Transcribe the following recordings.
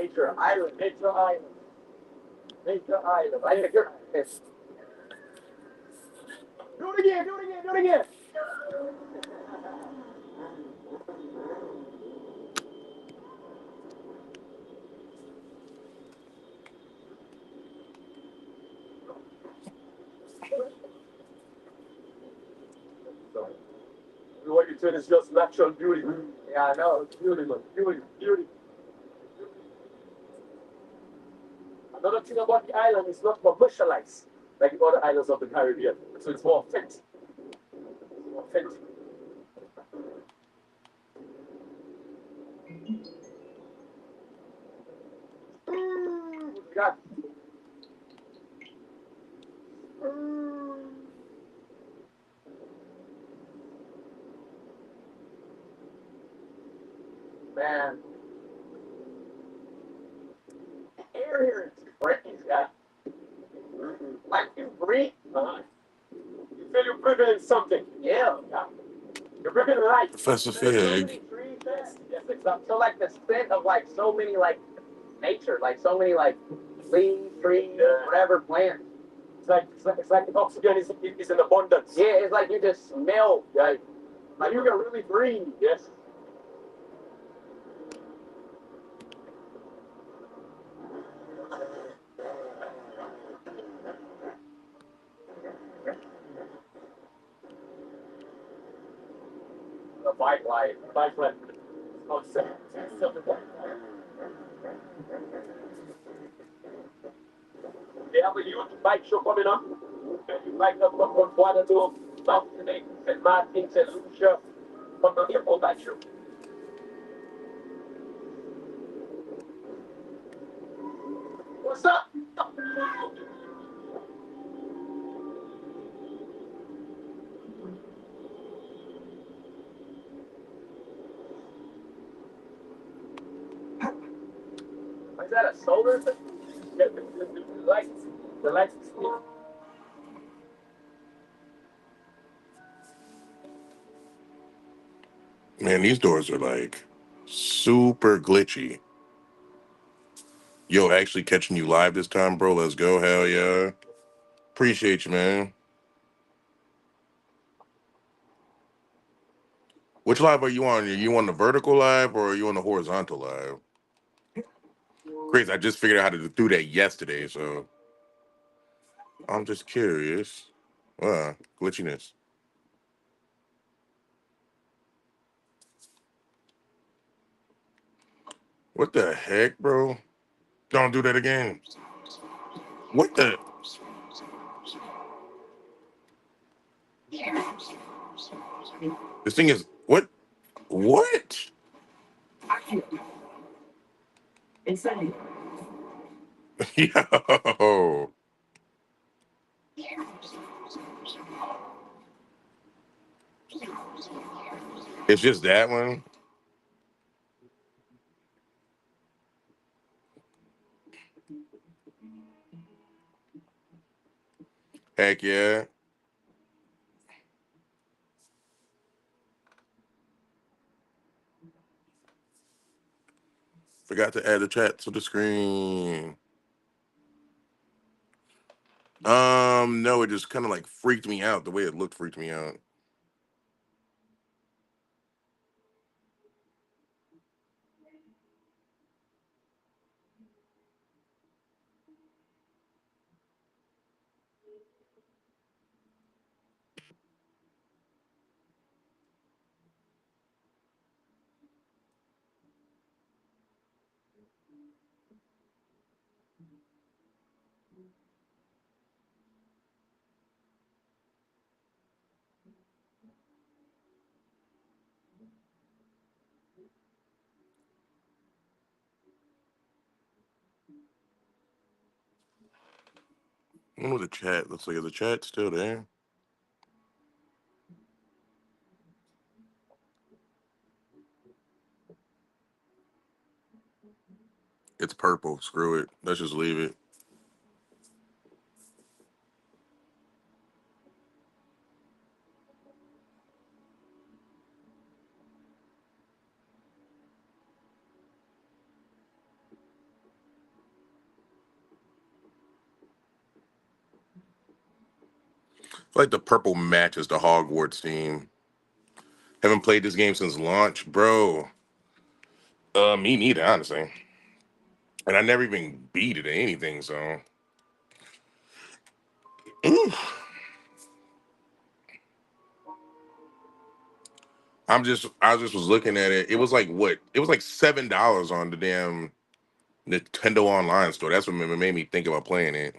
Nature Island. Nature Island. Nature Island. I think you're. Do it again. Do it again. Do it again. So, what you're doing is just natural beauty. Yeah, I know. It's beautiful. Beauty. Beauty. Another thing about the island is not commercialized like the other islands of the Caribbean. So it's more authentic. More authentic. God. Man, air here is crazy, guy. Like you breathe, you feel you're breathing in something. Yeah, yeah. You're breathing life. Professor There's so Fig. many trees there. Yes, exactly. So like the scent of like so many like nature, like so many like leaves, trees, whatever plants. It's like the oxygen is in abundance. Yeah, it's like you just smell. Like you can really breathe. Yes. The bike life. Oh, they have a huge bike show coming up. You might have come from one to Mountain and Martin, St. Lucia, from the airport bike show. What's up? Is that a solar thing? The lights. The lights. Man, these doors are like super glitchy. Yo, actually catching you live this time, bro. Let's go. Hell yeah. Appreciate you, man. Which live are you on? Are you on the vertical live or are you on the horizontal live? Crazy. I just figured out how to do that yesterday, so I'm just curious. Glitchiness. What the heck, bro? Don't do that again. What the? This thing is what? What? Yo. It's just that one? Heck yeah. Forgot to add the chat to the screen. No, it just kind of like freaked me out. The way it looked freaked me out. I wonder what the chat looks like. Is the chat still there? It's purple. Screw it. Let's just leave it. Like the purple matches the Hogwarts theme. Haven't played this game since launch, bro. Me neither, honestly. And I never even beat it or anything, so. I just was looking at it. It was like what? It was like $7 on the damn Nintendo Online store. That's what made me think about playing it.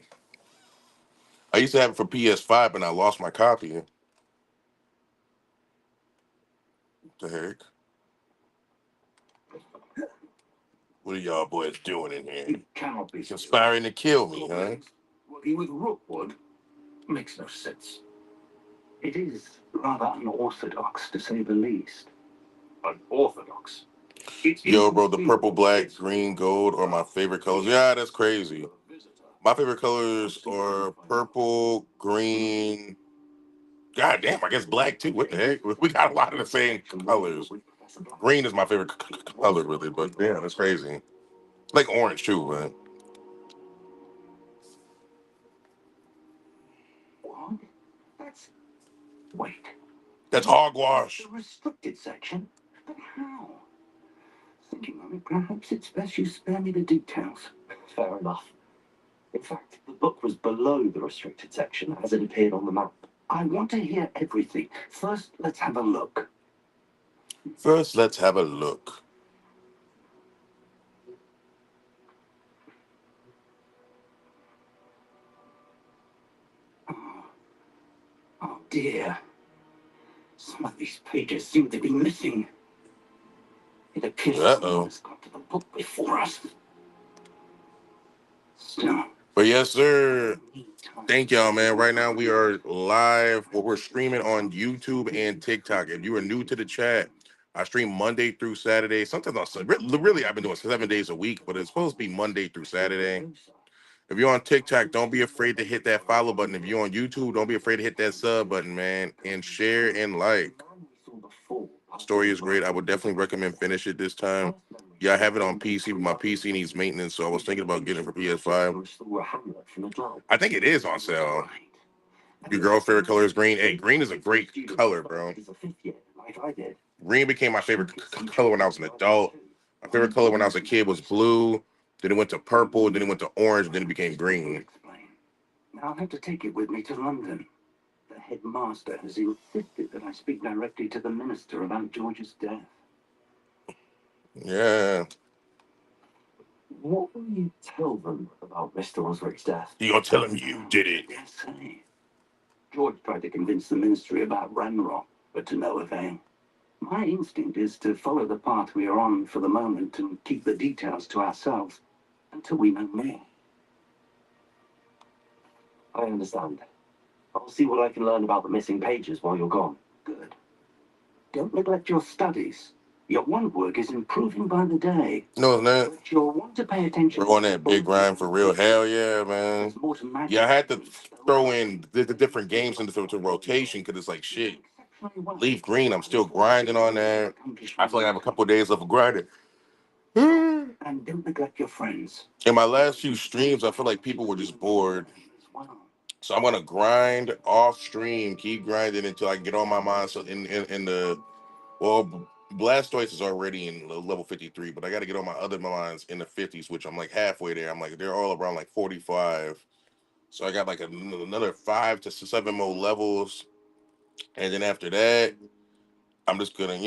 I used to have it for PS5, and I lost my copy. What the heck? What are y'all boys doing in here? It cannot be Conspiring to kill me, huh? working with Rookwood makes no sense. It is rather unorthodox, to say the least. Unorthodox? Yo, bro, the purple, black, green, gold are my favorite colors. Yeah, that's crazy. My favorite colors are purple, green. God damn, I guess black too. What the heck? We got a lot of the same colors. Green is my favorite color, really, but yeah, that's crazy. Like orange too, man. What? That's... Wait. That's hogwash. The restricted section? But how? Thinking on it, perhaps it's best you spare me the details. Fair enough. In fact, the book was below the restricted section as it appeared on the map. I want to hear everything. First, let's have a look. First, let's have a look. Oh dear. Some of these pages seem to be missing. It appears someone has got to the book before us. Still. But yes, sir. Thank y'all, man. Right now we are live. Well, we're streaming on YouTube and TikTok. If you are new to the chat, I stream Monday through Saturday. Sometimes on Sunday. Really, I've been doing 7 days a week, but it's supposed to be Monday through Saturday. If you're on TikTok, don't be afraid to hit that follow button. If you're on YouTube, don't be afraid to hit that sub button, man. And share and like. Story is great. I would definitely recommend finish it this time. Yeah, I have it on PC, but my PC needs maintenance, so I was thinking about getting it for PS5. I think it is on sale. Your girl's favorite color is green. Hey, green is a great color, bro. Green became my favorite color when I was an adult. My favorite color when I was a kid was blue. Then it went to purple. Then it went to orange. Then it became green. Now I'll have to take it with me to London. The headmaster has insisted that I speak directly to the minister about George's death. Yeah. What will you tell them about Mr. Osric's death? You gonna tell them you did it? Yes, say. George tried to convince the ministry about Ranrock, but to no avail. My instinct is to follow the path we are on for the moment and keep the details to ourselves until we know more. I understand. I'll see what I can learn about the missing pages while you're gone. Good. Don't neglect your studies. Your wand work is improving by the day. No, it's not. But you'll want to pay attention. We're on that big grind for real. Hell yeah, man. Yeah, I had to throw in the different games into rotation because it's like shit. Leaf Green, I'm still grinding on that. I feel like I have a couple of days left of grinding. And don't neglect your friends. In my last few streams, I feel like people were just bored. So I'm gonna grind off stream, keep grinding until I get on my mind. So in the Blastoise is already in level 53, but I got to get on my other mines in the 50s, which I'm like halfway there. I'm like they're all around like 45, so I got like another 5 to 7 more levels, and then after that, I'm just gonna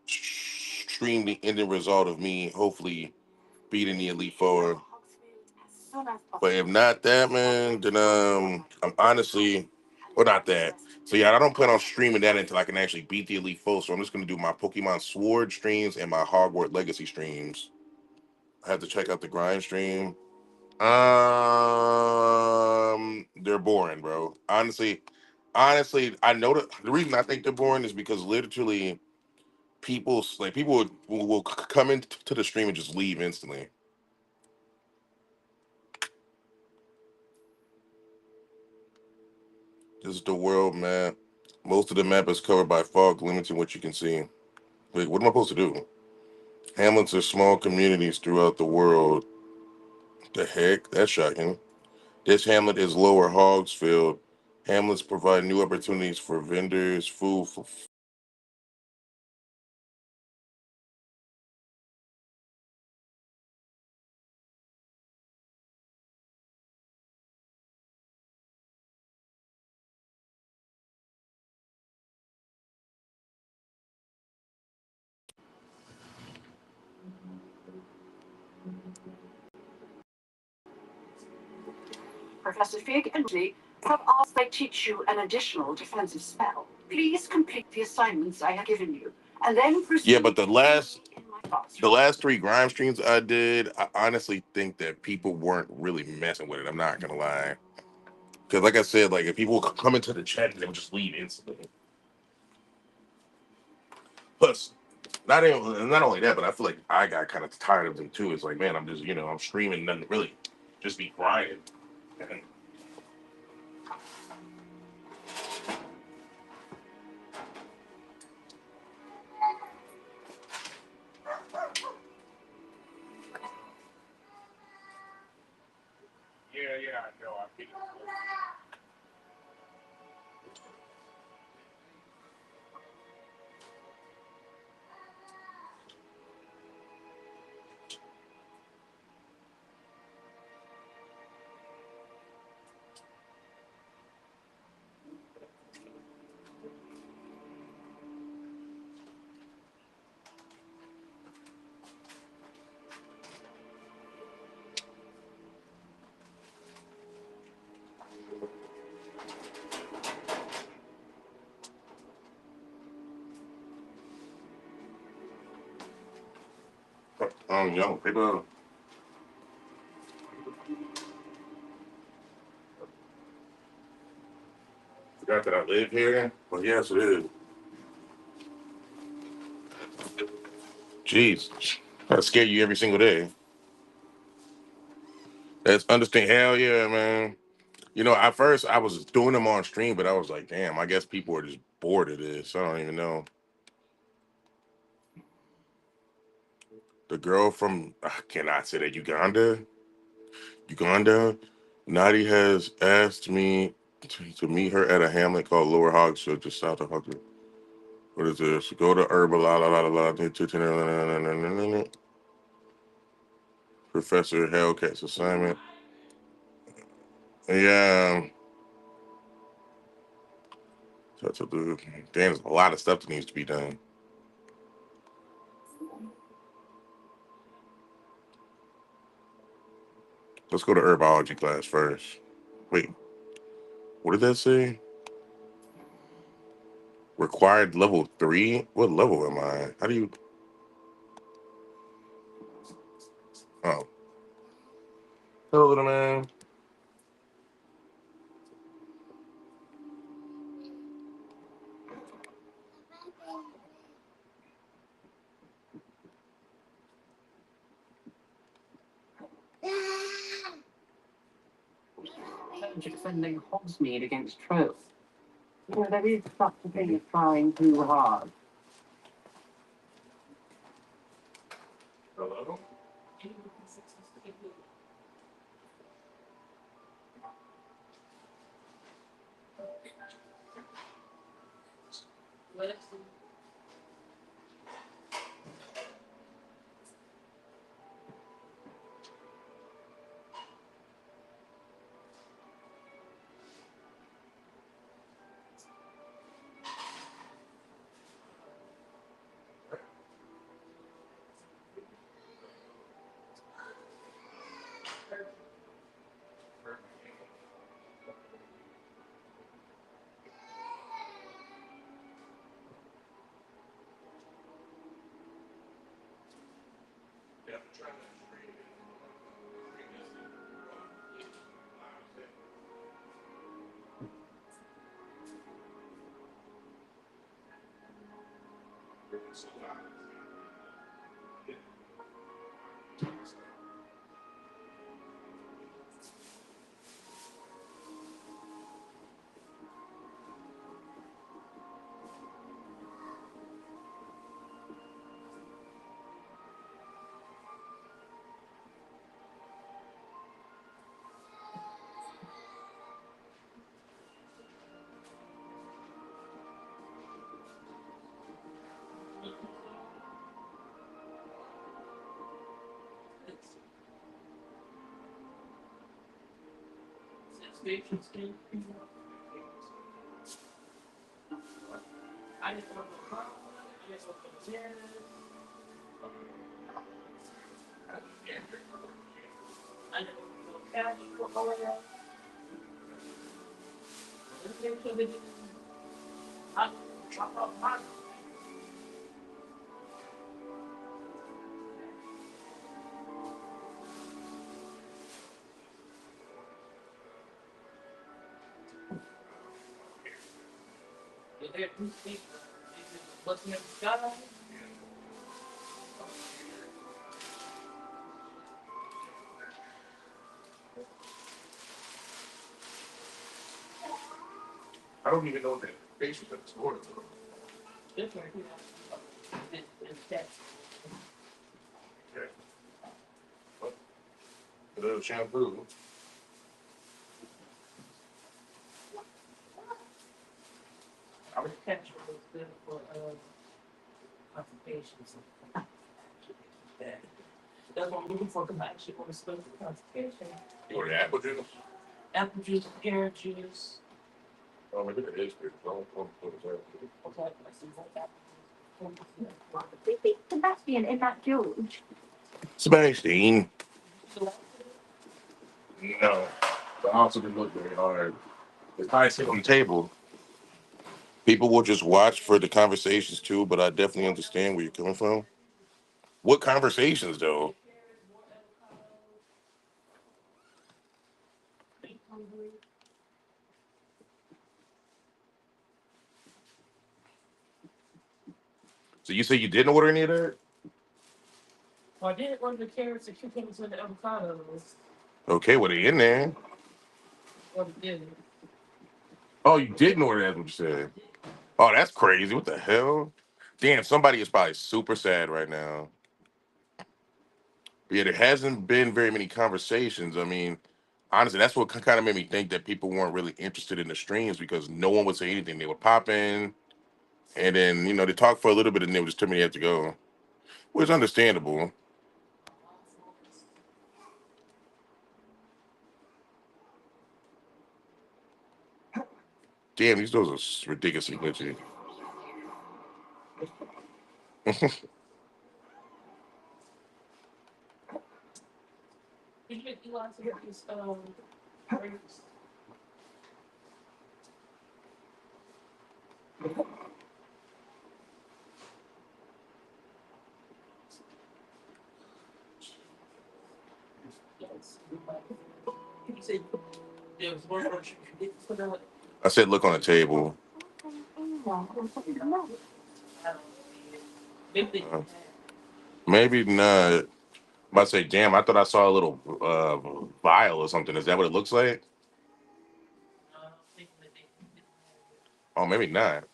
stream the ending result of me hopefully beating the Elite Four. But if not that, man, then I'm honestly, or not that. So yeah, I don't plan on streaming that until I can actually beat the Elite Four. So I'm just gonna do my Pokemon Sword streams and my Hogwarts Legacy streams. I have to check out the grind stream. They're boring, bro. Honestly, I know that the reason I think they're boring is because literally people will come into the stream and just leave instantly. This is the world map. Most of the map is covered by fog, limiting what you can see. Wait, what am I supposed to do? Hamlets are small communities throughout the world. The heck? That's shocking. This hamlet is Lower Hogsfield. Hamlets provide new opportunities for vendors, food for. Professor Fig and Lee have asked I teach you an additional defensive spell. Please complete the assignments I have given you, and then proceed. Yeah, but the last three Grime streams I did, I honestly think that people weren't really messing with it. I'm not gonna lie, because like I said, like if people would come into the chat and they would just leave instantly. Plus, not only that, but I feel like I got kind of tired of them too. It's like, man, I'm just I'm streaming, nothing really, just be grinding. And yeah, I know. I think people forgot that I live here. But yes, it is. Jeez, I scare you every single day. That's understand. Hell yeah, man. At first I was doing them on stream, but I was like, damn, I guess people are just bored of this. I don't even know. The girl from I cannot say that Uganda. Nadi has asked me to meet her at a hamlet called Lower Hogsfoot, just south of Hogsfoot. What is this? Go to Herbal la la la la la. Professor Hellcat's assignment. Yeah. Damn, there's a lot of stuff that needs to be done. Let's go to herbology class first. Wait, what did that say? Required level 3? What level am I? How do you? Oh, hello, little man. Defending Hogsmeade against trolls. There is such a thing as trying too hard. Hello. I don't even know what that facial is. A little shampoo. You want the apple juice? Oh, maybe it is good. What is that? Sebastian in that George. Sebastian. No. The also didn't look very hard. It's nice on the table. People will just watch for the conversations too, but I definitely understand where you're coming from. What conversations though? So you say you didn't order any of that? Okay, well they in there. Oh, you didn't order that, what you said. Oh, that's crazy. What the hell? Damn, somebody is probably super sad right now. But yeah, there hasn't been very many conversations. I mean, honestly, that's what kind of made me think that people weren't really interested in the streams because no one would say anything. They would pop in and then, they talk for a little bit and they would just tell me they have to go, which is understandable. Damn, these doors are ridiculously glitchy. I said, look on the table. Maybe not. I'm about to say, damn, I thought I saw a little vial or something. Is that what it looks like? Oh, maybe not.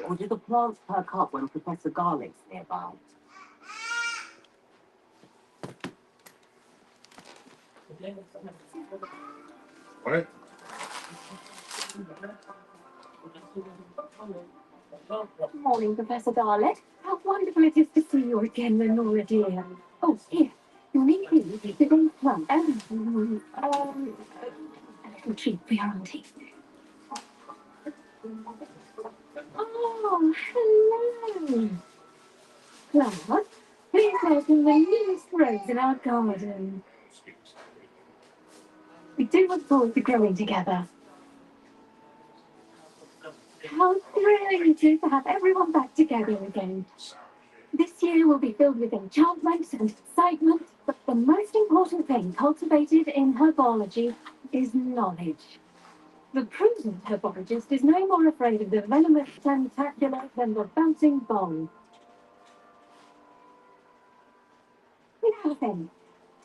Or do the plants perk up when Professor Garlick's nearby? What? Good morning, Professor Garlick. How wonderful it is to see you again, Lenora dear. Oh, here. You'll need these. Today's plum. A little treat for your auntie. Oh, hello. Claude, please welcome the newest rose in our garden. We do look forward to growing together. How thrilling it is to have everyone back together again. This year will be filled with enchantment and excitement, but the most important thing cultivated in herbology is knowledge. The prudent herbologist is no more afraid of the venomous tentacular than the bouncing bomb. Now then,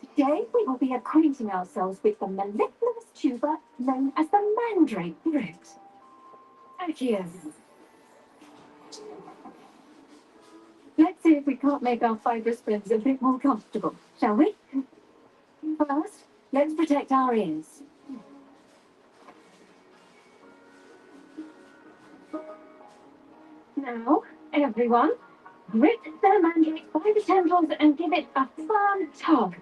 today we will be acquainting ourselves with the mellifluous tuber known as the mandrake root. Adieu. Let's see if we can't make our fibrous friends a bit more comfortable, shall we? First, let's protect our ears. Now, everyone, Grip the mandrake by the tendrils and give it a firm tug.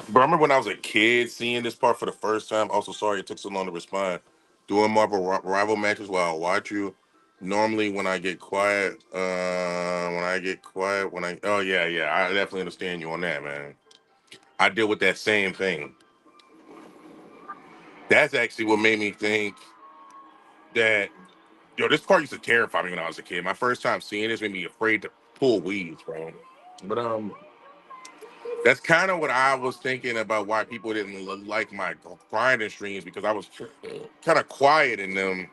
But I remember when I was a kid seeing this part for the first time. Also, sorry it took so long to respond. Doing Marvel rival matches while I watch you. Normally, when I oh yeah, I definitely understand you on that, man. I deal with that same thing. That's actually what made me think that this part used to terrify me when I was a kid. My first time seeing this made me afraid to pull weeds, bro. But that's kind of what I was thinking about why people didn't like my grinding streams because I was kind of quiet in them.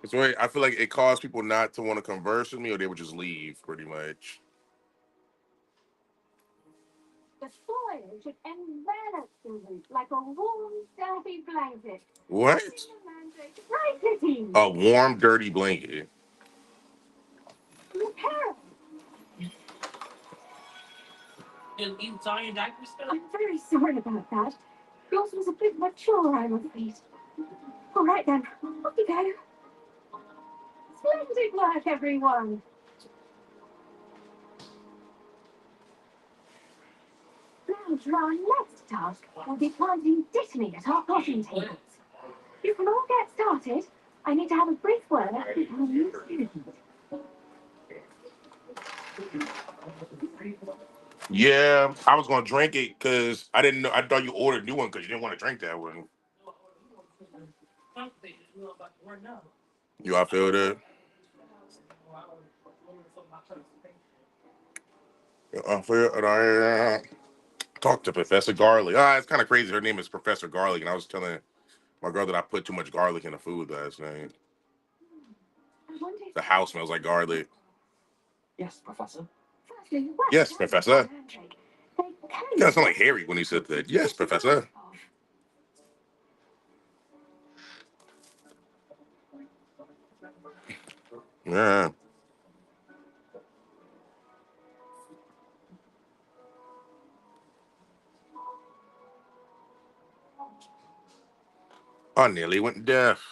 It's way I feel like it caused people not to want to converse with me, or they would just leave, pretty much. The soil should envelop the root like a warm, stealthy blanket. What? Right, Kitty? A warm, dirty blanket. Carol, I'm very sorry about that. Yours was a bit mature, I'm afraid. All right then, off you go. Splendid work, everyone. Now to our next task, we'll be planting Dittany at our potting tables. You can all get started. I need to have a brief word with our new student. Yeah, I was gonna drink it because I didn't know. I thought you ordered a new one because you didn't want to drink that one. You all feel that? I feel that. I talk to Professor Garlic. It's kind of crazy. Her name is Professor Garlic, and I was telling my girl that I put too much garlic in the food last night. The house smells like garlic. Yes, Professor. Yes, Professor. You kind of sound like Harry when he said that. Yes, Professor. Yeah. I nearly went deaf.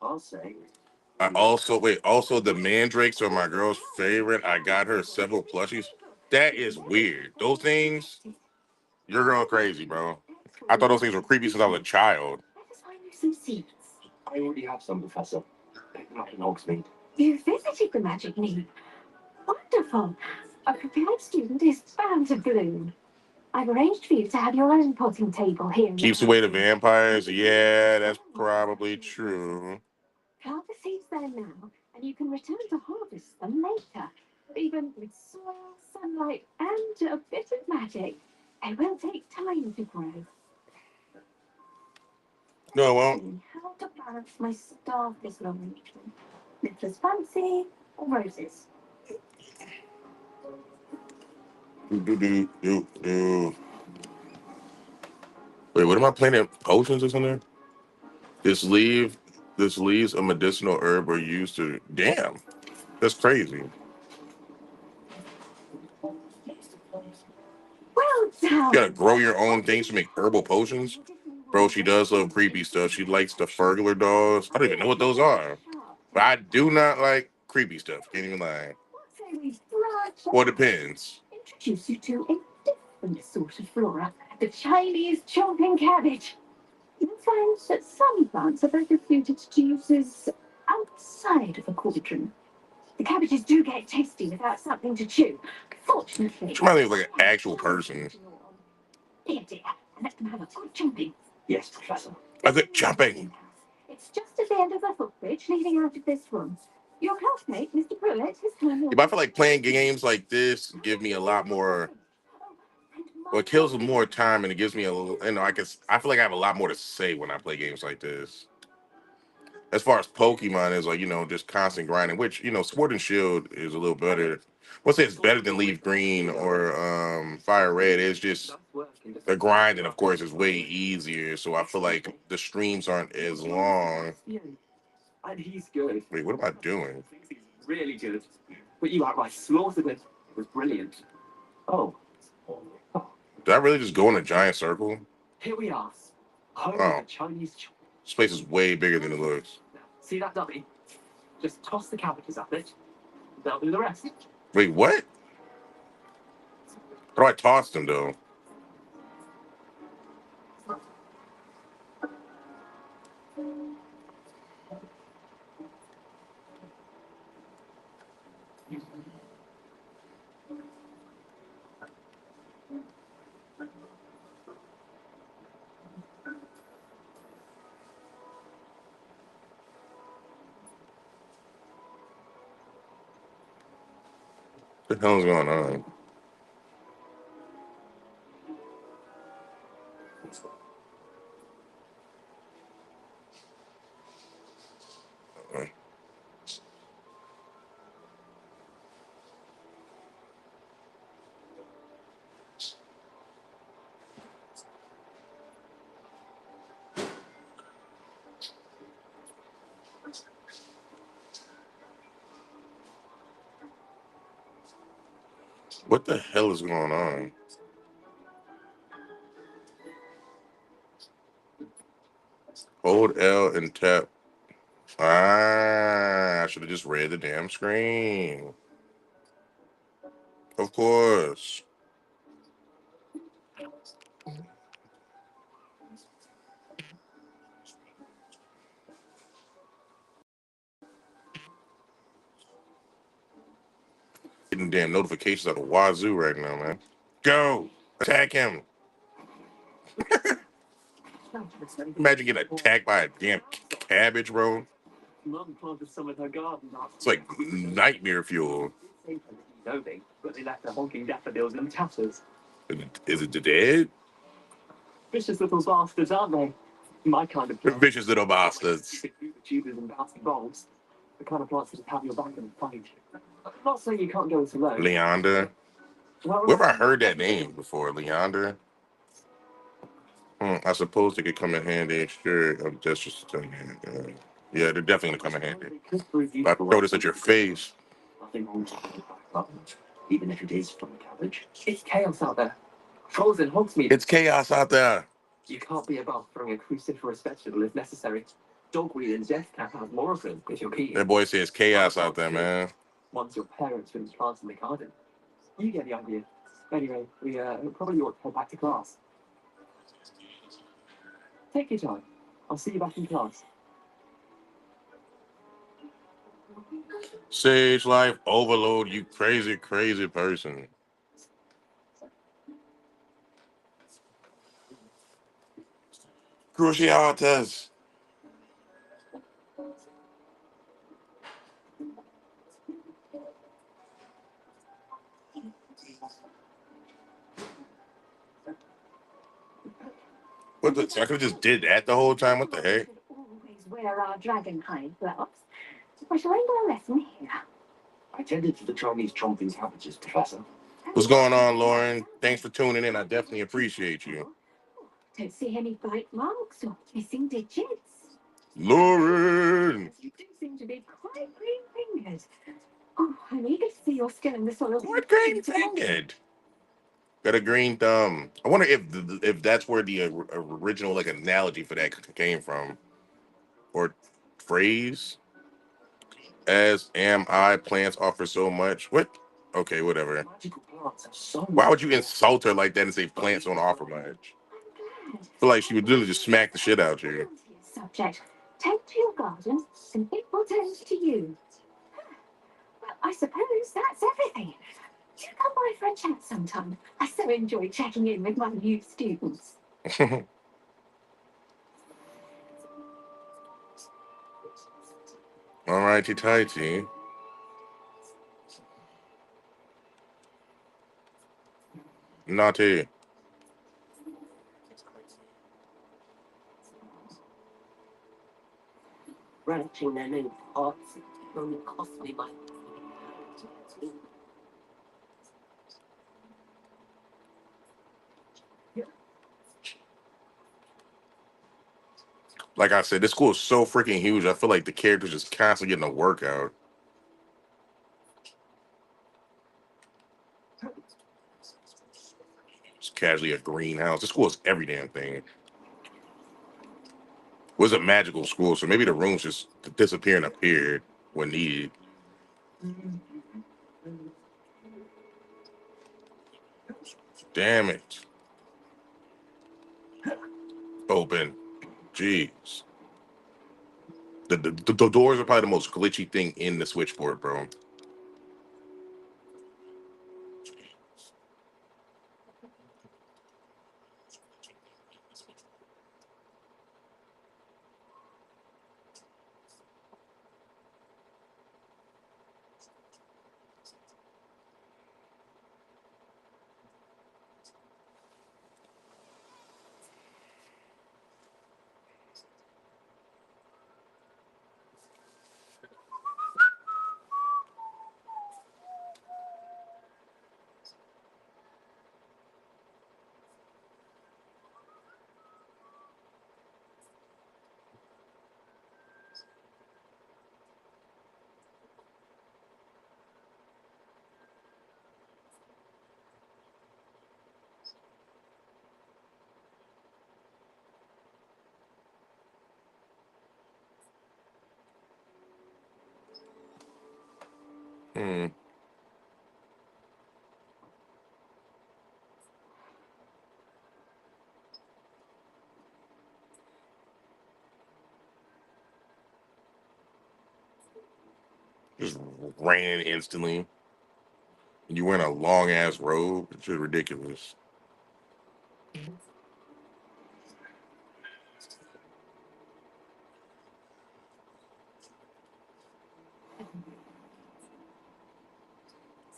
I'll say. Also the mandrakes are my girl's favorite. I got her several plushies. That is weird. Those things, you're going crazy, bro. I thought those things were creepy since I was a child. Let us find you some seeds. I already have some, Professor. Pick them up in Hogsmeade. You visited the Magic Leap. Wonderful. A prepared student is bound to bloom. I've arranged for you to have your own potting table here. Keeps away the vampires. Yeah, that's probably true. Plant the seeds there now, and you can return to harvest them later. Even with soil, sunlight, and a bit of magic, they will take time to grow. No, well, How to balance my staff this long? Nicholas fancy or roses? do. Wait, what am I playing? Potions or something? This leaf, this leaves a medicinal herb are used to. Damn, that's crazy. Well You done. gotta grow your own things to make herbal potions. Bro, she does love creepy stuff. She likes the burglar dolls. I don't even know what those are. But I do not like creepy stuff. Can't even lie. Well, it depends. Introduce you to a different sort of flora, the Chinese chomping cabbage. You'll find that some plants are better suited to uses outside of a cauldron. The cabbages do get tasty without something to chew. Fortunately, She reminds me of like an actual person. Dear, let them have a good chomping. Yes, Professor. A good chomping. It's just at the end of the footbridge leading out of this room. Your housemate, Mr. Pruitt, has come. If I feel like playing games like this, give me a lot more. Well, it kills more time and it gives me a little. I feel like I have a lot more to say when I play games like this. As far as Pokemon is like, just constant grinding, which, Sword and Shield is a little better. I won't say it's better than Leaf Green or Fire Red. It's just the grinding, of course, is way easier. So I feel like the streams aren't as long. And he's good. Wait, what am I doing? He's really good. But you outright slaughtered it. It was brilliant. Oh. Did I really just go in a giant circle? Here we are. Home Oh. of the Chinese. This place is way bigger than it looks. See that dummy? Just toss the cabbages at it. They'll do the rest. Wait, what? How do I toss them, though? What the hell is going on? What the hell is going on? Hold L and tap. I should have just read the damn screen. Of course. Getting damn notifications out of wazoo right now, man. Go! Attack him! Imagine getting attacked by a damn cabbage, bro. Mum planted some in her garden. It's like nightmare fuel. But they left the honking daffodils in tatters. Is it dead? Vicious little bastards, aren't they? My kind of plant. Vicious little bastards. Tubers and bouncing balls. The kind of plants that have your back in a fight. I'm not saying you can't go it alone. Leander. Where have I heard that name before? Leander? I suppose they could come in handy. Sure, I'm just telling you. Yeah, they're definitely gonna come in handy. If I throw this at your face. Nothing wrong with even if it is from a cabbage. It's chaos out there. Trolls and Hogsmeade. It's chaos out there. You can't be above throwing a cruciferous vegetable if necessary. Dogweed and death cap have more of them if you're keen. That boy says chaos out there, man. Once your parents finish planting the garden. You get the idea. Anyway, we probably ought to head back to class. Take your time. I'll see you back in class. Sage Life Overload, you crazy, crazy person. Cruciatas. What the? I could have just did that the whole time. What the heck? Always wear our dragon hide gloves. I shall end our lesson here. I tended to the Chinese chomping cabbages, Professor. What's going on, Lauren? Thanks for tuning in. I definitely appreciate you. Don't see any bite marks or missing digits. Lauren! You do seem to be quite green-fingered. Oh, I'm eager to see your skill in the soil. What green fingered? Got a green thumb. I wonder if that's where the original like analogy for that came from, or phrase. As am I. Plants offer so much. What? Okay, whatever. Magical plants have so Why would much. you insult her like that and say plants don't offer much? I'm glad. I feel like she would literally just smack the shit out you. Subject. Tend to your garden, and it will tend to you. Well, I suppose that's everything. Do come by for a chat sometime. I so enjoy checking in with my new students. Alrighty, tighty. Naughty. Wrenching their new parts only cost me my. Like I said, this school is so freaking huge. I feel like the characters just constantly getting a workout. It's casually a greenhouse. This school is every damn thing. It was a magical school, so maybe the rooms just disappear and appear when needed. Damn it. Open. Jeez. The doors are probably the most glitchy thing in the switchboard, bro. Hmm. Just raining instantly. And you wearing a long ass robe. It's just ridiculous.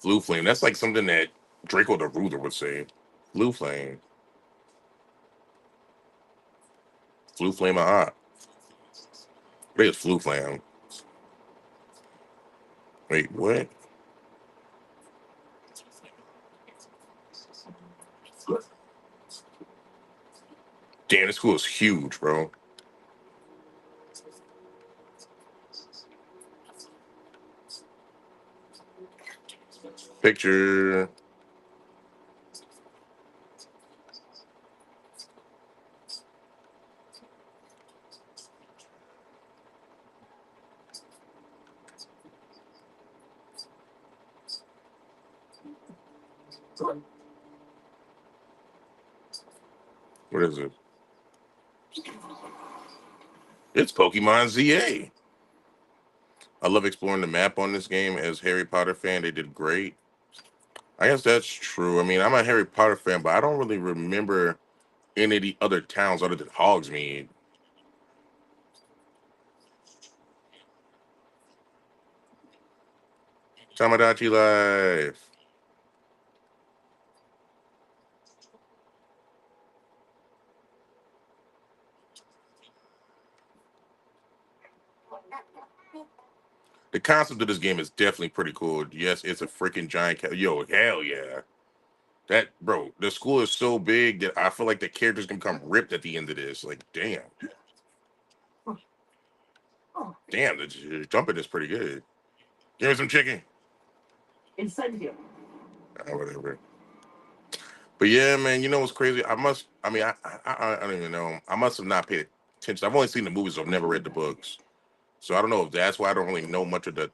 Blue flame. That's like something that Draco the Ruler would say. Blue flame. Blue flame of hot. I think it's blue flame. Wait, what? Damn, this school is huge, bro. Picture. What is it? It's Pokemon ZA. I love exploring the map on this game. As Harry Potter fan, they did great. I guess that's true. I mean, I'm a Harry Potter fan, but I don't really remember any of the other towns other than Hogsmeade. Tamagotchi life. The concept of this game is definitely pretty cool. Yes, it's a freaking giant yo, hell yeah. That bro, the school is so big that I feel like the characters can become ripped at the end of this. Like, damn. Damn, the jumping is pretty good. Give me some chicken. Incendio. Whatever. But yeah, man, you know what's crazy? I mean, I don't even know. I must have not paid attention. I've only seen the movies, so I've never read the books. So I don't know if that's why I don't really know much of the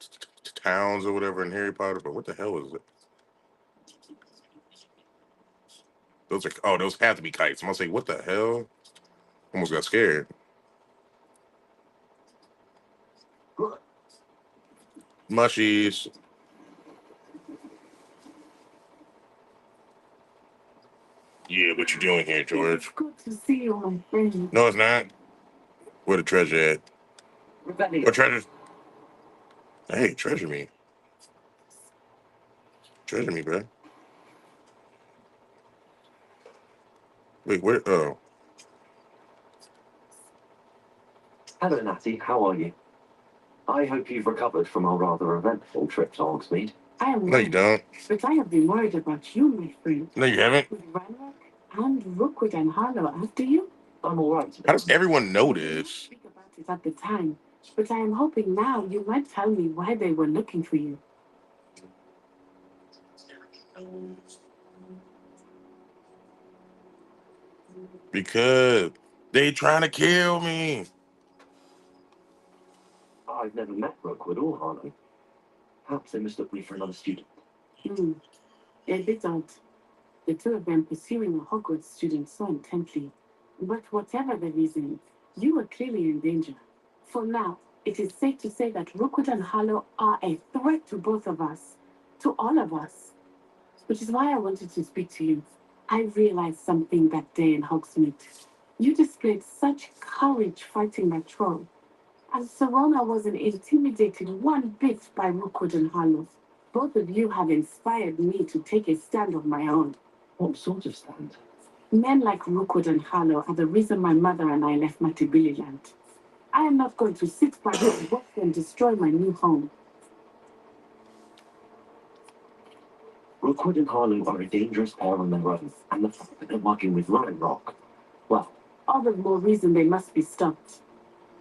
towns or whatever in Harry Potter. But what the hell is it? Those have to be kites. I'm gonna say, what the hell? Almost got scared. Mushies. Yeah, what you doing here, George? Good to see you, my friend. No, it's not. Where the treasure at? What treasure? Hey, treasure me. Treasure me, bro. Wait, where? Oh, Hello, Natty. How are you? I hope you've recovered from our rather eventful trip to Hogsmeade. I am no, you don't. but I have been worried about you, my friend. No, you haven't. With Ranrock and Rookwood and Harlow after you. I'm all right. How does everyone know I did not this? speak about it at the time, but I am hoping now you might tell me why they were looking for you. Because they trying to kill me. I've never met Rookwood or Harlow. Perhaps they mistook me for another student. A bit odd. The two of them pursuing a Hogwarts student so intently. But whatever the reason, you were clearly in danger. For now, it is safe to say that Rookwood and Harlow are a threat to both of us, to all of us. Which is why I wanted to speak to you. I realized something that day in Hogsmeade. You displayed such courage fighting that troll. And Serona wasn't intimidated one bit by Rookwood and Harlow. Both of you have inspired me to take a stand of my own. What sort of stand? Men like Rookwood and Harlow are the reason my mother and I left Matibili land. I am not going to sit back and watch them destroy my new home. Rookwood and Harlow are a dangerous pair on their own, and the fact that they're working with Rock, well, All the more reason they must be stopped.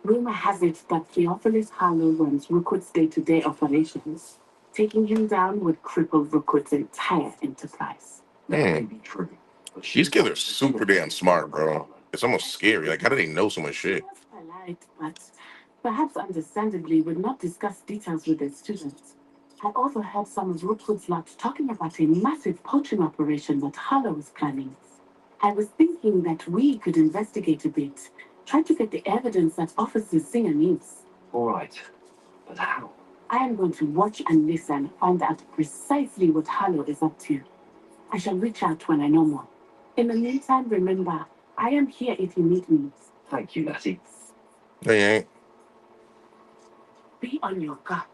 Rumor has it that Theophilus Harlow runs Rookwood's day-to-day operations. Taking him down would cripple Rookwood's entire enterprise. that may be true. But These kids are super damn smart, bro. It's almost scary. Like, how do they know so much shit? Polite, but perhaps understandably would not discuss details with their students. I also heard some of Rookwood's lot talking about a massive poaching operation that Harlow was planning. I was thinking that we could investigate a bit, try to get the evidence that Officer Singer needs. All right, but how? I am going to watch and listen, find out precisely what Harlow is up to. I shall reach out when I know more. In the meantime, remember, I am here if you need me. Thank you, Natty. They ain't. Be on your guard.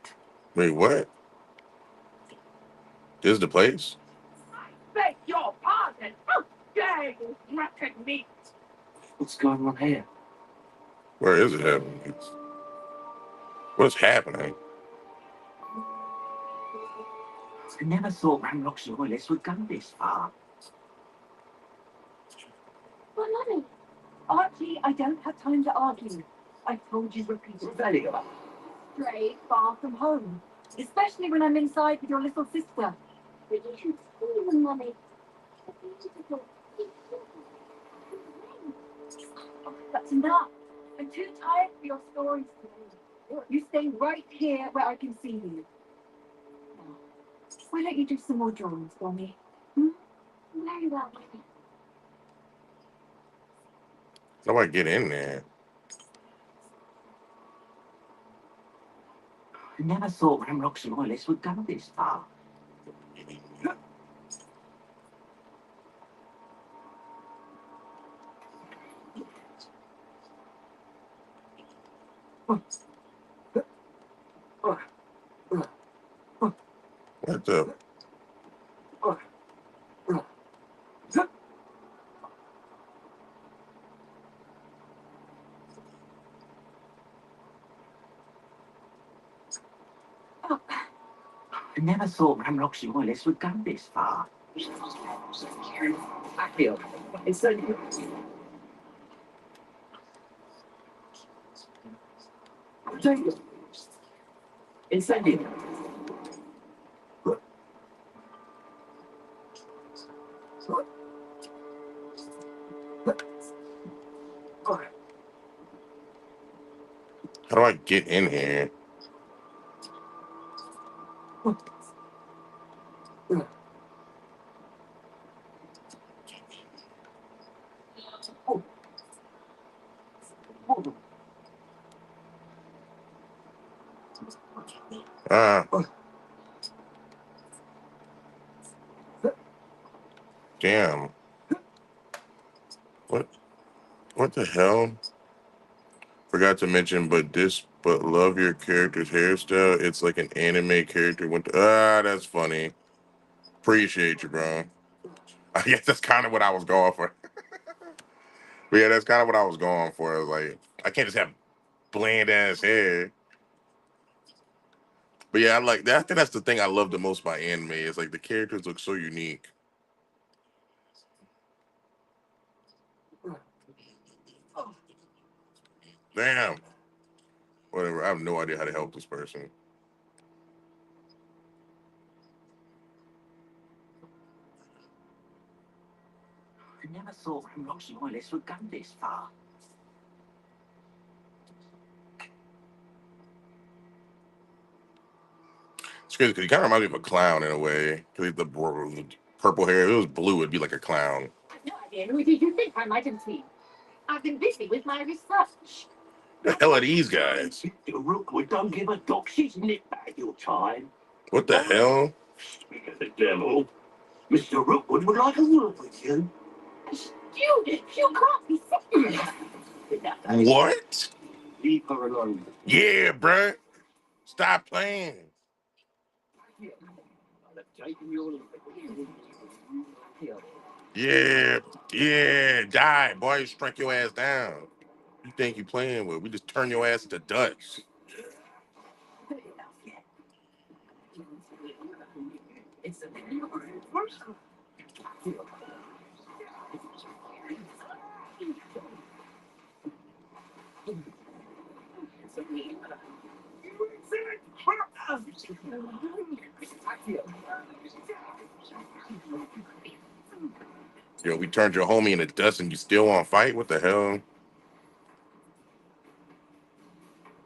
Wait, what? This is the place? Beg your pardon. How dare you threaten me? What's going on here? Where is it happening? What's happening? I never thought Ranrock's loyalists would go this far. Well, Mummy. Archie, I don't have time to argue. I've told you repeatedly. Revelio. Stray far from home. Especially when I'm inside with your little sister. But you should see them, Mummy. Oh, that's enough. I'm too tired for your stories today. You stay right here where I can see you. Now, why don't you do some more drawings for me? Very well, Mummy. How do I get in there? I never thought Ramrocks and Royalists would go this far. What the? I never thought Ramrocks and Royalists would go this far. I feel it's so incendiary. How do I get in here? Ah, damn. What? What the hell? Forgot to mention, but love your character's hairstyle. It's like an anime character went to. Ah, that's funny. Appreciate you, bro. I guess that's kind of what I was going for. But yeah, that's kind of what I was going for. I was like, I can't just have bland ass hair. But yeah, I like that. I think that's the thing I love the most about anime. Is like the characters look so unique. Damn. Whatever. I have no idea how to help this person. I never thought Ramrocks and Royalists would go this far. It's crazy because he kind of reminds me of a clown in a way. Because the purple hair. If it was blue, it'd be like a clown. I've no idea. Who did you think I might have seen? I've been busy with my research. The hell are these guys? Rookwood don't give a doxy's nip back your time. What the hell? Speak of the devil, Mr. Rookwood would like a word with you. Judith, you can't be serious. What? Leave her alone. Yeah, bruh. Stop playing. I'll have taken your life. Yeah, yeah. Die, boy. Strike your ass down. You think you playing with? We just turn your ass to dust. It's a Yo, we turned your homie into dust and you still want to fight? What the hell?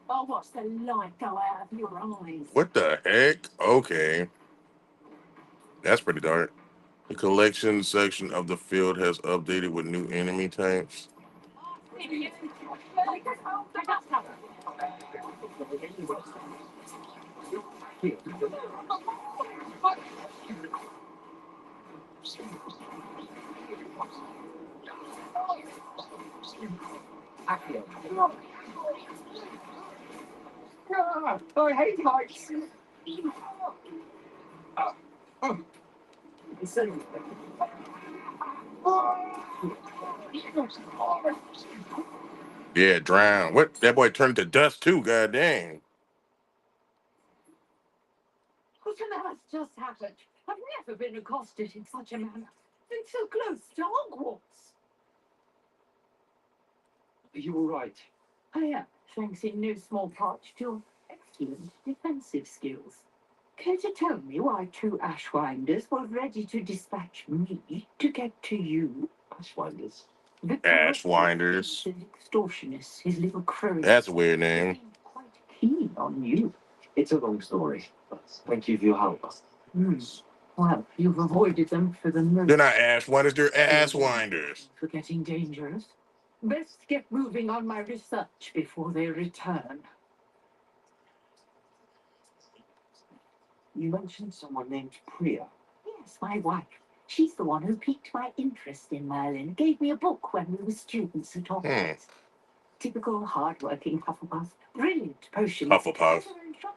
I'll watch the light go out of your eyes. What the heck? Okay. That's pretty dark. The collection section of the field has updated with new enemy types. I hate heights. Yeah, drown. What? That boy turned to dust too, god dang. What on earth just happened? I've never been accosted in such a manner. Been so close to Hogwarts. Are you all right? I am, thanks in no small part to your excellent defensive skills. Care to tell me why two Ashwinders were ready to dispatch me to get to you? Ashwinders. Ashwinders. The extortionist, his little crow. That's a weird name. Quite keen on you. It's a long story, but thank you for your help. Well, you've avoided them for the most. They're not Ashwinders, they're Asswinders. For getting dangerous. Best get moving on my research before they return. You mentioned someone named Priya. Yes, my wife. She's the one who piqued my interest in Merlin. Gave me a book when we were students at Hogwarts. Typical hard-working Hufflepuff. Brilliant potion. Hufflepuff.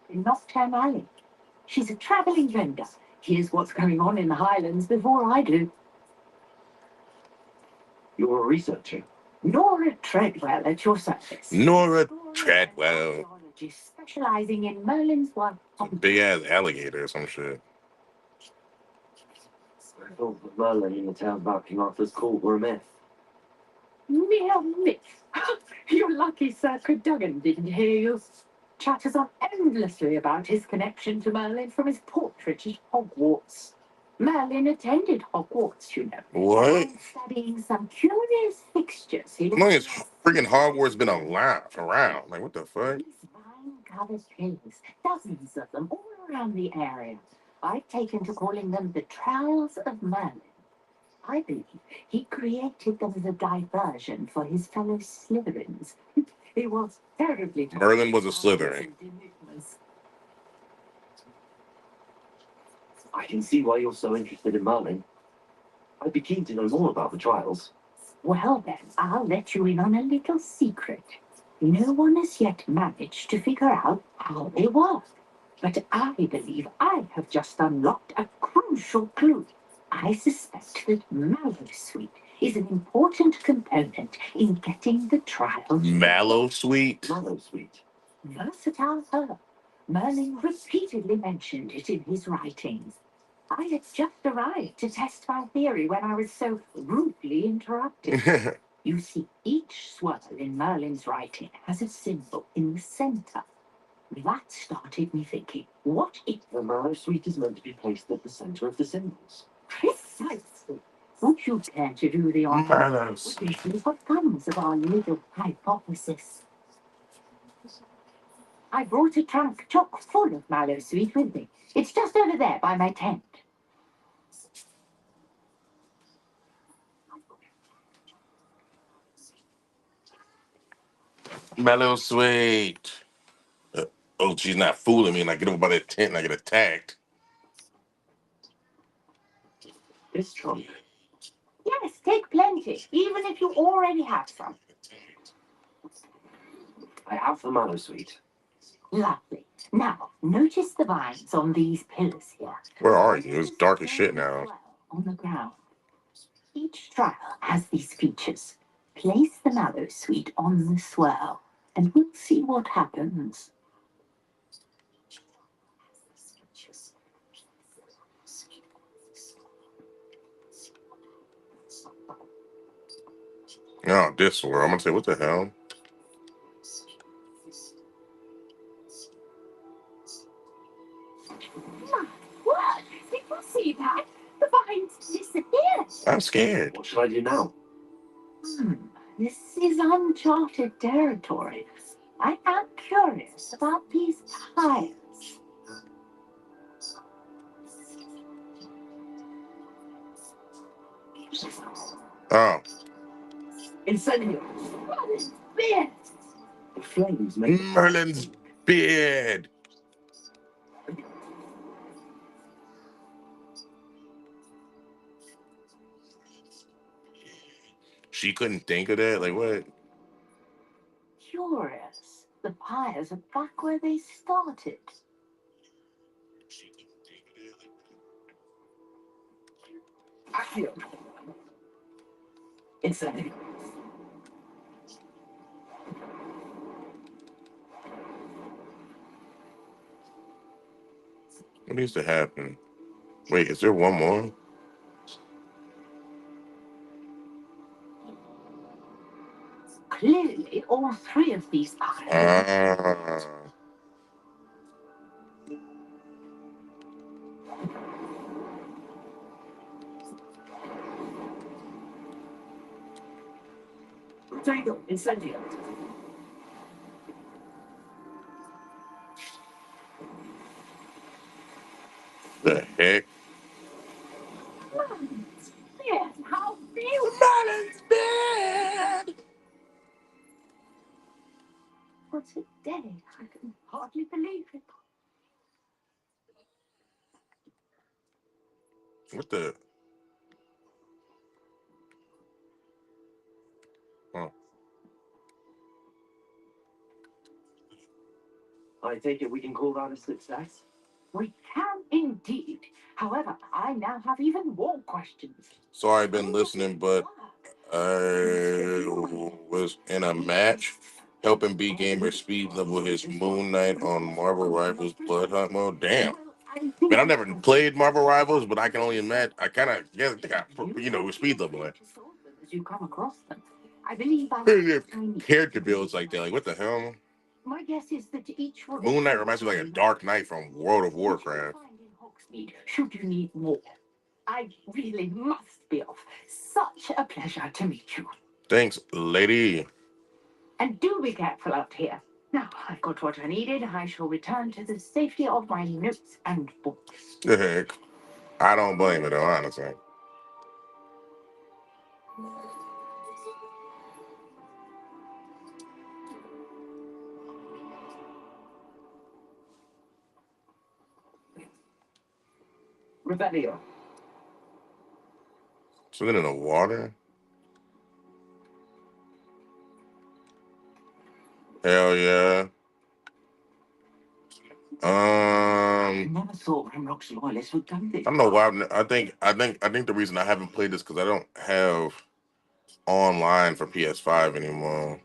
In Nocturne Alley. She's a travelling vendor. Here's what's going on in the Highlands before I do. You're a researcher. Nora Treadwell at your service. Nora Treadwell. Archaeologist specialising in Merlin's work. Big ass alligator or some shit. I thought that Merlin and the tales about King Arthur's court were a myth. Mere myth. You're lucky Sir Cadogan didn't hear you. Chatters on endlessly about his connection to Merlin from his portrait at Hogwarts. Merlin attended Hogwarts, you know. What? And studying some curious fixtures. How long has freaking Hogwarts been around? Like, what the fuck? These vine-covered pillars, dozens of them all around the area. I've taken to calling them the Trials of Merlin. I believe he created them as a diversion for his fellow Slytherins. He was terribly... Merlin was a Slytherin. I can see why you're so interested in Merlin. I'd be keen to know more about the trials. Well then, I'll let you in on a little secret. No one has yet managed to figure out how they work. But I believe I have just unlocked a crucial clue. I suspect that Mallowsweet is an important component in getting the trials. Mallowsweet? Mallowsweet. Versatile herb. Merlin repeatedly mentioned it in his writings. I had just arrived to test my theory when I was so rudely interrupted. You see, each swirl in Merlin's writing has a symbol in the centre. That started me thinking, what if The Mallowsweet is meant to be placed at the centre of the symbols? precisely? Would you care to do the honor? Mallows. We see what comes of our little hypothesis. I brought a trunk chock full of Mallowsweet with me. It's just over there by my tent. Mallowsweet. Oh, she's not fooling me, and I get over by that tent and I get attacked. This trunk. Yes, take plenty, even if you already have some. I have the Mallowsweet. Lovely. Now, notice the vines on these pillars here. Where are you? It's dark as shit now. On the ground. Each trial has these features. Place the Mallowsweet on the swirl, and we'll see what happens. Oh, this swirl. I'm gonna say, what the hell? What? Did you see that? The vines disappeared. I'm scared. What should I do now? This is uncharted territory. I am curious about these piles. Oh. Incendio! What is this? The flames make Merlin's beard. She couldn't think of that? Like, what? Curious. The pyres are back where they started. Accio! Incendio! What needs to happen? Wait, is there one more? Clearly, all three of these pyres. Potato! Incendio! The heck? Yes, how beautiful! Merlin's beard. What a day! I can hardly believe it. What the? Oh. I take it we can call that a success? We can indeed. However, I now have even more questions. Sorry, I've been listening, but I was in a match helping B Gamer speed level his Moon Knight on Marvel Rivals Blood Hunt mode. Damn. Man, I've never played Marvel Rivals, but I can only imagine. I kind of guess they got, speed level it. As you come across them, I believe Character builds like that. Like, what the hell? My guess is that each Moon Knight reminds me like a Dark Knight from World of Warcraft. Should you need more, I really must be off. Such a pleasure to meet you. Thanks, lady. And do be careful out here. Now I've got what I needed. I shall return to the safety of my notes and books. The heck? I don't blame it, though, honestly. Revelio. Something in the water? Hell yeah. I never thought Grimrock's loyalists would go this. I don't know why. I think the reason I haven't played this because I don't have online for PS5 anymore.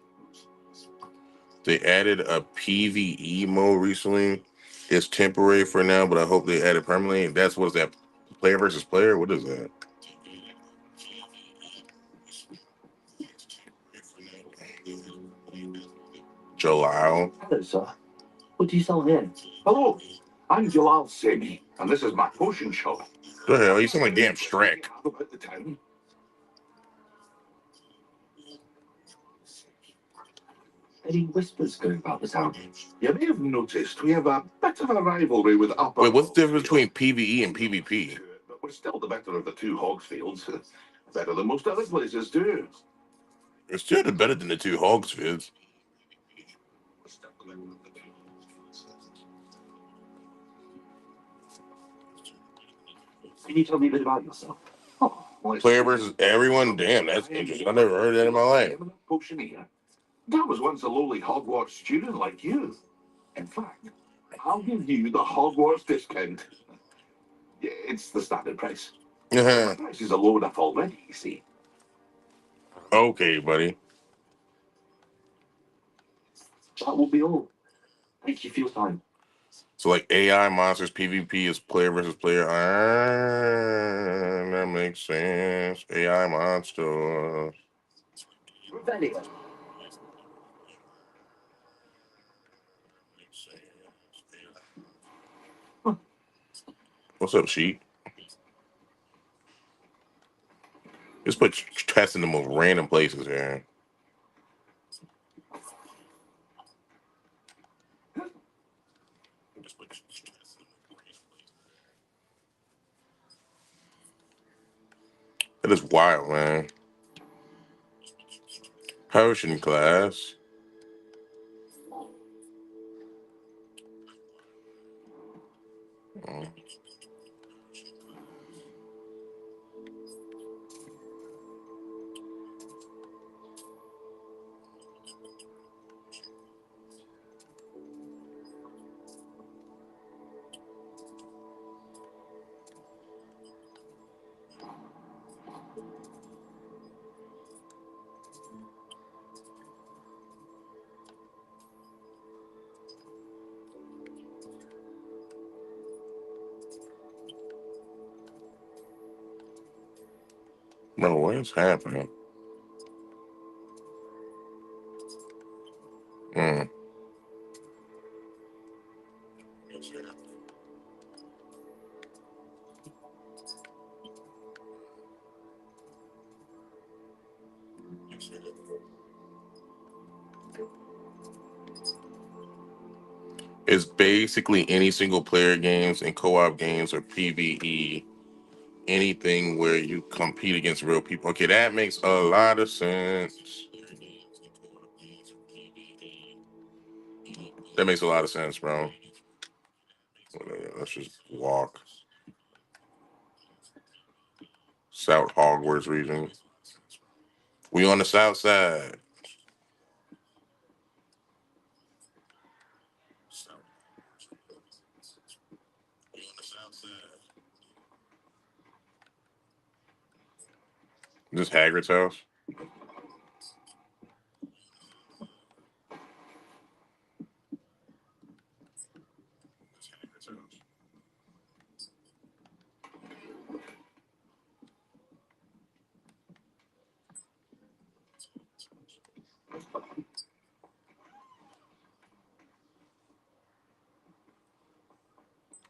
They added a PvE mode recently. It's temporary for now, but I hope they add it permanently. That's what is that? Player versus player? What is that? Jalal. Hello, sir. What do you sell here? Hello, I'm Jalal Semi, and this is my potion shop. The hell? You sound like damn Shrek. About the town. Any whispers going about the town? You may have noticed we have a bit of a rivalry with Upper. Wait, what's the difference between PvE and PvP? But we're still the better of the two Hogsfields. Better than most other places too. It's still better than the two Hogsfields. Can you tell me a bit about yourself? Oh, well, Player versus everyone? Damn, that's interesting. I never heard that in my life. Potioneer. I was once a lowly Hogwarts student like you. In fact, I'll give you the Hogwarts discount. Yeah, it's the standard price. The price is low enough already, you see. Okay, buddy. That will be all. Thank you for your time. So like AI monsters, PvP is player versus player. That makes sense. AI monsters. Revelio. What's up, Sheep? Just put testing them with random places here. That is wild, man. Potion class. Bro, what is happening? Mm. It's basically any single player games and co-op games or PvE. Anything where you compete against real people. Okay, that makes a lot of sense. That makes a lot of sense, bro. Let's just walk. South Hogwarts region. We on the south side. This Hagrid's house.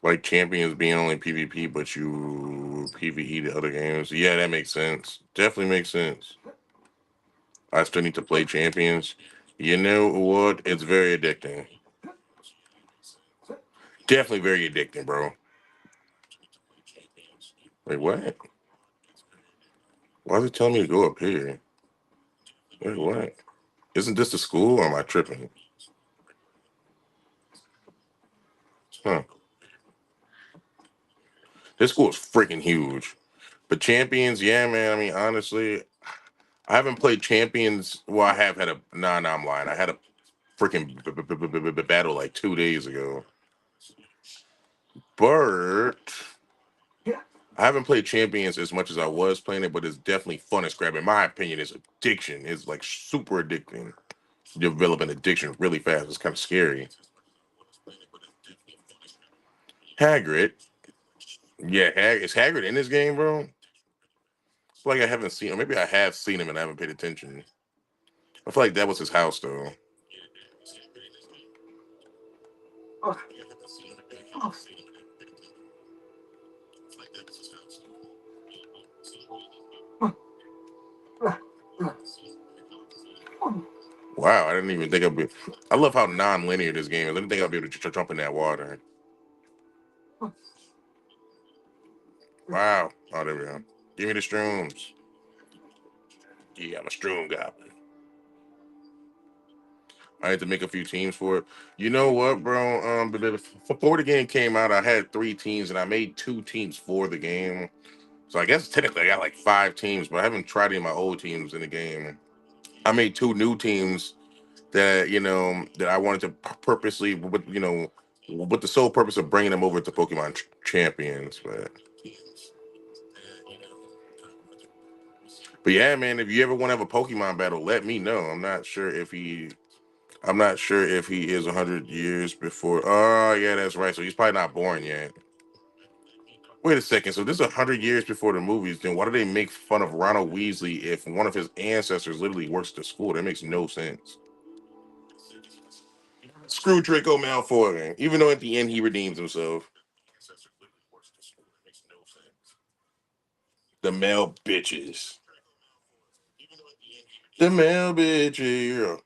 Like champions being only PvP, but you PvE the other games. Yeah, that makes sense. Definitely makes sense. I still need to play champions. You know what? It's very addicting. Definitely very addicting, bro. Wait, what? Why is it telling me to go up here? Wait, what? Isn't this the school or am I tripping? Huh. This school is freaking huge. But champions, yeah, man. I mean, honestly, I haven't played champions. Well, I have had a. Nah, I'm lying. I had a freaking battle like 2 days ago. But I haven't played champions as much as I was playing it, but it's definitely fun as crap. In my opinion, it's addiction. It's like super addicting. You develop an addiction really fast. It's kind of scary. Hagrid. Yeah, is Hagrid in this game, bro? It's like I haven't seen him. Maybe I have seen him and I haven't paid attention. I feel like that was his house, though. Wow, I didn't even think I'd be. I love how non-linear this game is. I didn't think I'd be able to jump in that water. Wow. Oh, there we go. Give me the shrooms. Yeah, I'm a shroom goblin. I had to make a few teams for it. You know what, bro? Before the game came out, I had 3 teams, and I made 2 teams for the game. So I guess technically I got like 5 teams, but I haven't tried any of my old teams in the game. I made 2 new teams that that I wanted to purposely, with the sole purpose of bringing them over to Pokemon Champions. But yeah, man, if you ever want to have a Pokemon battle, let me know. I'm not sure if he is 100 years before. Oh, yeah, that's right. So he's probably not born yet. Wait a second. So this is 100 years before the movies. Then why do they make fun of Ronald Weasley if one of his ancestors literally works at the school? That makes no sense. Screw Draco Malfoy, even though at the end he redeems himself. The male bitches. The male bitches.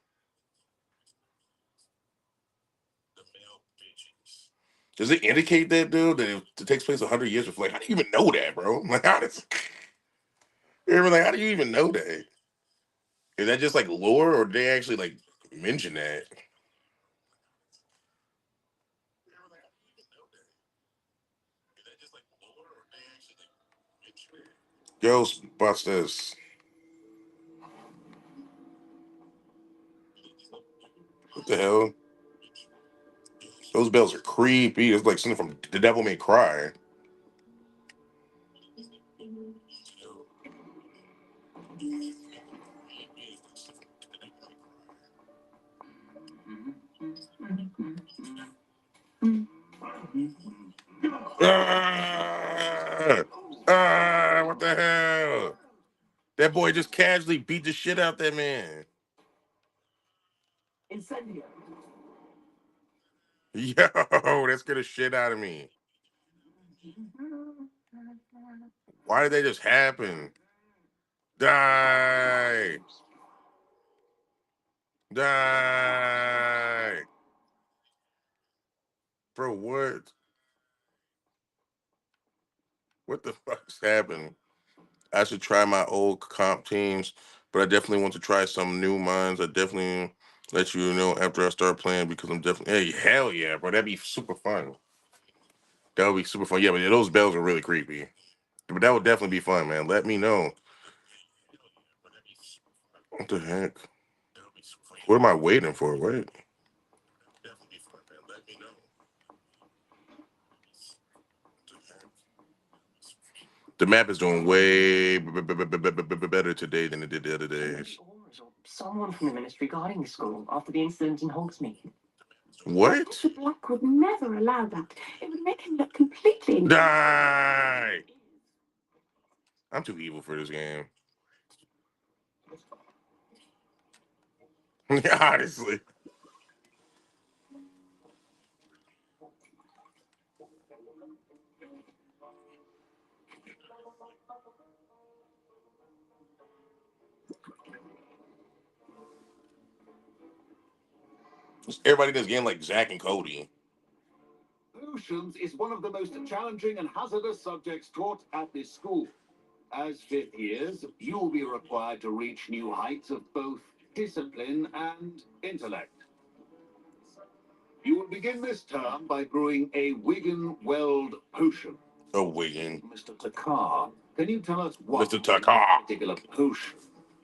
Does it indicate that, dude, that it takes place 100 years before? Like, how do you even know that, bro? Like, how do you even know that? Is that just like lore, or did they actually like mention that? Ghostbusters. What the hell? Those bells are creepy. It's like something from The Devil May Cry. Ah! Ah! What the hell? That boy just casually beat the shit out that man. Incendio. Yo, that scared the shit out of me. Why did they just happen? Die! Die! Bro, what? What the fuck's happened? I should try my old comp teams, but I definitely want to try some new ones. I definitely let you know after I start playing because I'm definitely. Hey, hell yeah, bro! That'd be super fun. That would be super fun. Yeah, but those bells are really creepy. But that would definitely be fun, man. Let me know. What the heck? What am I waiting for? Wait. The map is doing way better today than it did the other days. Someone from the ministry guarding the school after the incident in Hogsmeade. What? Professor Black would never allow that. It would make him look completely... Die! I'm too evil for this game. Honestly. Everybody in this game like Zach and Cody. Potions is one of the most challenging and hazardous subjects taught at this school. As fifth years, you will be required to reach new heights of both discipline and intellect. You will begin this term by brewing a Wigan-Weld potion. A Wigan. Mr. Takar, can you tell us what Mr. Takar. particular potion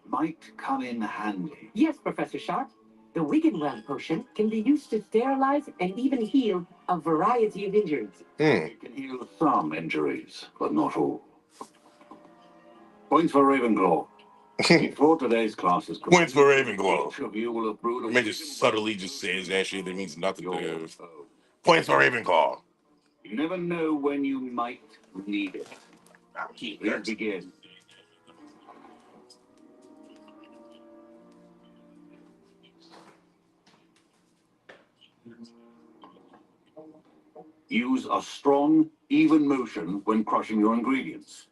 might come in handy? Yes, Professor Sharp. The Wiggenweld potion can be used to sterilize and even heal a variety of injuries. It can heal some injuries, but not all. Points for Ravenclaw. Before today's class is complete, Points for Ravenclaw. each of you will have brewed a May just subtly just says that shit that means nothing to him. Points for Ravenclaw. You never know when you might need it. I'll keep Please that. begin. Use a strong, even motion when crushing your ingredients.